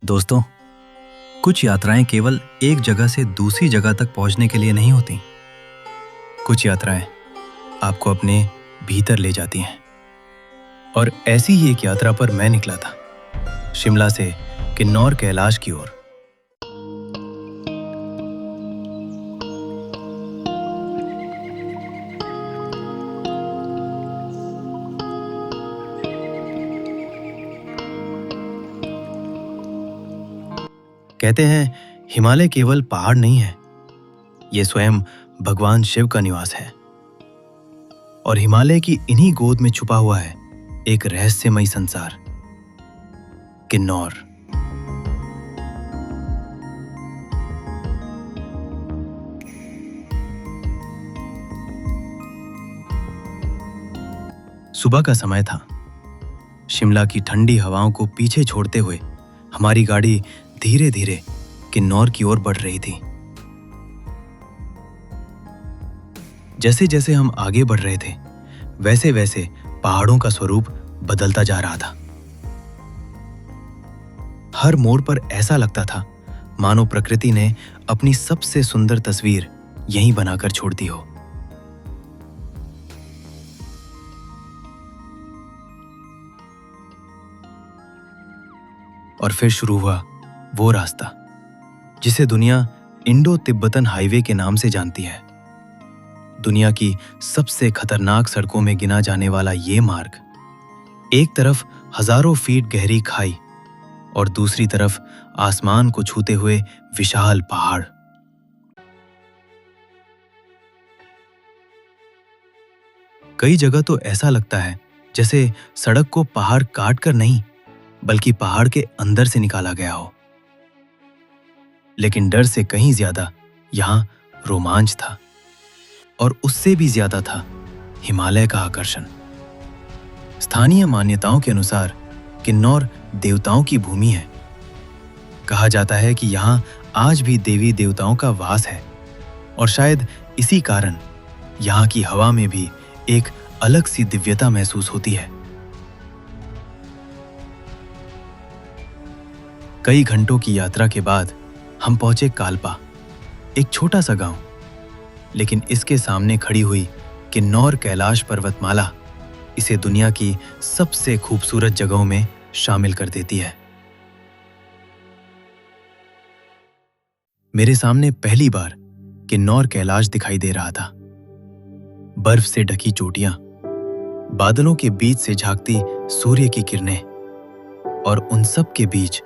दोस्तों, कुछ यात्राएं केवल एक जगह से दूसरी जगह तक पहुंचने के लिए नहीं होती। कुछ यात्राएं आपको अपने भीतर ले जाती हैं। और ऐसी ही एक यात्रा पर मैं निकला था, शिमला से किन्नौर कैलाश की ओर। कहते हैं हिमालय केवल पहाड़ नहीं है, ये स्वयं भगवान शिव का निवास है। और हिमालय की इन्हीं गोद में छुपा हुआ है एक रहस्यमयी संसार, किन्नौर। सुबह का समय था। शिमला की ठंडी हवाओं को पीछे छोड़ते हुए हमारी गाड़ी धीरे धीरे किन्नौर की ओर बढ़ रही थी। जैसे जैसे हम आगे बढ़ रहे थे, वैसे वैसे पहाड़ों का स्वरूप बदलता जा रहा था। हर मोड़ पर ऐसा लगता था मानो प्रकृति ने अपनी सबसे सुंदर तस्वीर यहीं बनाकर छोड़ दी हो। और फिर शुरू हुआ वो रास्ता जिसे दुनिया इंडो तिब्बतन हाईवे के नाम से जानती है। दुनिया की सबसे खतरनाक सड़कों में गिना जाने वाला ये मार्ग, एक तरफ हजारों फीट गहरी खाई और दूसरी तरफ आसमान को छूते हुए विशाल पहाड़। कई जगह तो ऐसा लगता है जैसे सड़क को पहाड़ काट कर नहीं, बल्कि पहाड़ के अंदर से निकाला गया हो। लेकिन डर से कहीं ज्यादा यहां रोमांच था, और उससे भी ज्यादा था हिमालय का आकर्षण। स्थानीय मान्यताओं के अनुसार किन्नौर देवताओं की भूमि है। कहा जाता है कि यहां आज भी देवी देवताओं का वास है, और शायद इसी कारण यहां की हवा में भी एक अलग सी दिव्यता महसूस होती है। कई घंटों की यात्रा के बाद हम पहुंचे कालपा, एक छोटा सा गांव। लेकिन इसके सामने खड़ी हुई किन्नौर कैलाश पर्वतमाला इसे दुनिया की सबसे खूबसूरत जगहों में शामिल कर देती है। मेरे सामने पहली बार किन्नौर कैलाश दिखाई दे रहा था। बर्फ से ढकी चोटियां, बादलों के बीच से झांकती सूर्य की किरणें, और उन सब के बीच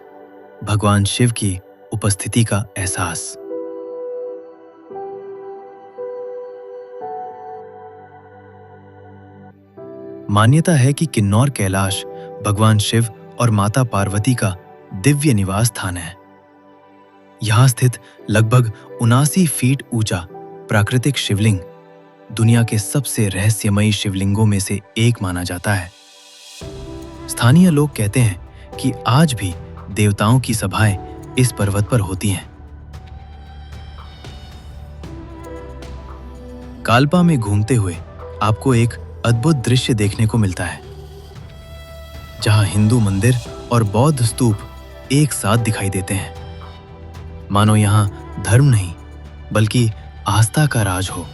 भगवान शिव की उपस्थिति का एहसास। मान्यता है कि किन्नौर कैलाश भगवान शिव और माता पार्वती का दिव्य निवास स्थान है। यहां स्थित लगभग 79 फीट ऊंचा प्राकृतिक शिवलिंग दुनिया के सबसे रहस्यमयी शिवलिंगों में से एक माना जाता है। स्थानीय लोग कहते हैं कि आज भी देवताओं की सभाएं इस पर्वत पर होती हैं। कालपा में घूमते हुए आपको एक अद्भुत दृश्य देखने को मिलता है, जहां हिंदू मंदिर और बौद्ध स्तूप एक साथ दिखाई देते हैं, मानो यहां धर्म नहीं बल्कि आस्था का राज हो।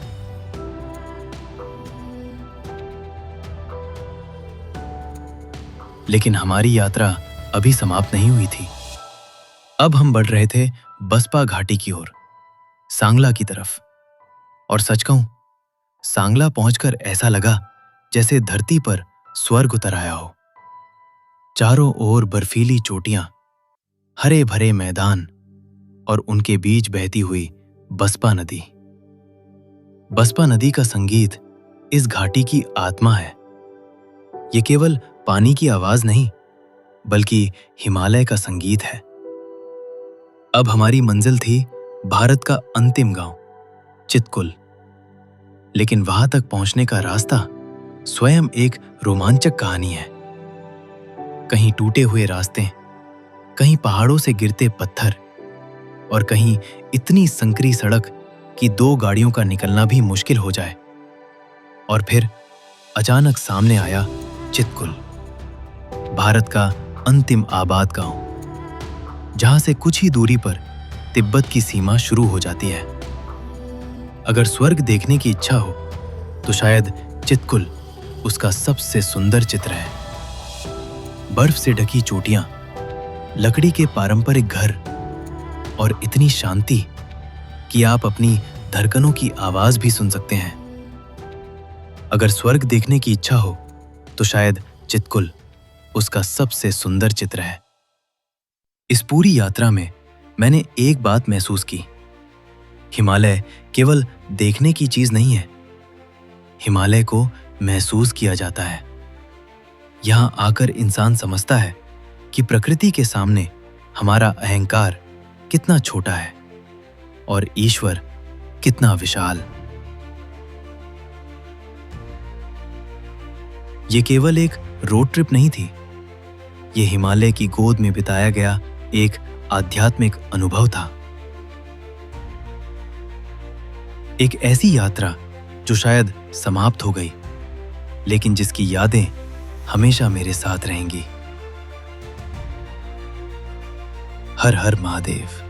लेकिन हमारी यात्रा अभी समाप्त नहीं हुई थी। अब हम बढ़ रहे थे बसपा घाटी की ओर, सांगला की तरफ। और सच कहूं, सांगला पहुंचकर ऐसा लगा जैसे धरती पर स्वर्ग उतर आया हो। चारों ओर बर्फीली चोटियां, हरे भरे मैदान, और उनके बीच बहती हुई बसपा नदी। बसपा नदी का संगीत इस घाटी की आत्मा है। ये केवल पानी की आवाज नहीं, बल्कि हिमालय का संगीत है। अब हमारी मंजिल थी भारत का अंतिम गांव, चितकुल। लेकिन वहां तक पहुंचने का रास्ता स्वयं एक रोमांचक कहानी है। कहीं टूटे हुए रास्ते, कहीं पहाड़ों से गिरते पत्थर, और कहीं इतनी संकरी सड़क कि 2 गाड़ियों का निकलना भी मुश्किल हो जाए। और फिर अचानक सामने आया चितकुल, भारत का अंतिम आबाद गांव, जहां से कुछ ही दूरी पर तिब्बत की सीमा शुरू हो जाती है। अगर स्वर्ग देखने की इच्छा हो तो शायद चितकुल उसका सबसे सुंदर चित्र है। बर्फ से ढकी चोटियां, लकड़ी के पारंपरिक घर और इतनी शांति कि आप अपनी धड़कनों की आवाज भी सुन सकते हैं। अगर स्वर्ग देखने की इच्छा हो तो शायद चितकुल उसका सबसे सुंदर चित्र है। इस पूरी यात्रा में मैंने एक बात महसूस की, हिमालय केवल देखने की चीज नहीं है, हिमालय को महसूस किया जाता है। यहां आकर इंसान समझता है कि प्रकृति के सामने हमारा अहंकार कितना छोटा है और ईश्वर कितना विशाल। ये केवल एक रोड ट्रिप नहीं थी, ये हिमालय की गोद में बिताया गया एक आध्यात्मिक अनुभव था। एक ऐसी यात्रा जो शायद समाप्त हो गई, लेकिन जिसकी यादें हमेशा मेरे साथ रहेंगी। हर हर महादेव।